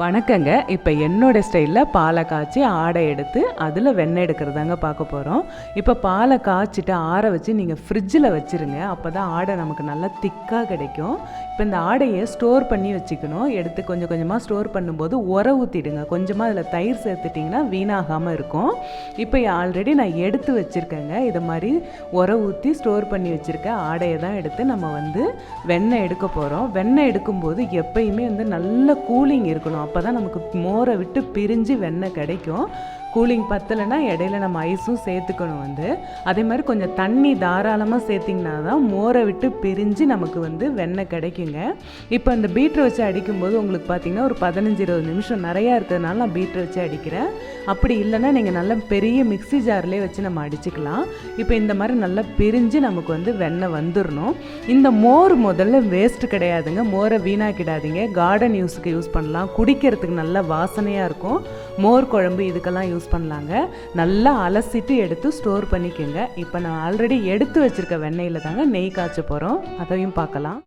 வணக்கங்க. இப்போ என்னோட ஸ்டைலில் பாலை காய்ச்சி ஆடை எடுத்து அதில் வெண்ணெய் எடுக்கிறதாங்க பார்க்க போகிறோம். இப்போ பாலை காய்ச்சிட்டு ஆற வச்சு நீங்கள் ஃப்ரிட்ஜில் வச்சுருங்க. அப்போ தான் ஆடை நமக்கு நல்லா திக்காக கிடைக்கும். இப்போ இந்த ஆடையை ஸ்டோர் பண்ணி வச்சுக்கணும். எடுத்து கொஞ்சம் கொஞ்சமாக ஸ்டோர் பண்ணும்போது ஊற்றிடுங்க. கொஞ்சமாக அதில் தயிர் சேர்த்துட்டிங்கன்னா வீணாகாமல் இருக்கும். இப்போ ஆல்ரெடி நான் எடுத்து வச்சுருக்கேங்க. இதை மாதிரி ஊற்றி ஸ்டோர் பண்ணி வச்சுருக்க ஆடையை தான் எடுத்து நம்ம வெண்ணெய் எடுக்க போகிறோம். வெண்ணெய் எடுக்கும்போது எப்பயுமே நல்ல கூலிங் இருக்கணும். அப்போ தான் நமக்கு மோரை விட்டு பிரிஞ்சு வெண்ணெய் கிடைக்கும். கூலிங் பத்தலைன்னா இடையில நம்ம ஐஸும் சேர்த்துக்கணும். அதே மாதிரி கொஞ்சம் தண்ணி தாராளமாக சேர்த்திங்கன்னா தான் மோரை விட்டு பிரிஞ்சு நமக்கு வெண்ணெய் கிடைக்குங்க. இப்போ அந்த பீட்ரு வச்சு அடிக்கும்போது உங்களுக்கு பார்த்திங்கன்னா ஒரு 15-20 நிமிஷம் நிறையா இருக்கிறதுனால நான் பீட்ரு வச்சு அடிக்கிறேன். அப்படி இல்லைன்னா நீங்கள் நல்ல பெரிய மிக்ஸி ஜார்லேயே வச்சு நம்ம அடிச்சுக்கலாம். இப்போ இந்த மாதிரி நல்லா பிரிஞ்சு நமக்கு வெண்ணெய் வந்துடணும். இந்த மோர் முதல்ல வேஸ்ட்டு கிடையாதுங்க. மோரை வீணாக்கிடாதீங்க. கார்டன் யூஸுக்கு யூஸ் பண்ணலாம். குடிக்கிறதுக்கு நல்ல வாசனையாக இருக்கும். மோர் குழம்பு இதுக்கெல்லாம் யூஸ் பண்ணலாங்க. நல்லா அலசிட்டு எடுத்து ஸ்டோர் பண்ணிக்கோங்க. இப்போ நான் ஆல்ரெடி எடுத்து வச்சுருக்க வெண்ணெயில் தாங்க நெய் காய்ச்ச போகிறோம். அதையும் பார்க்கலாம்.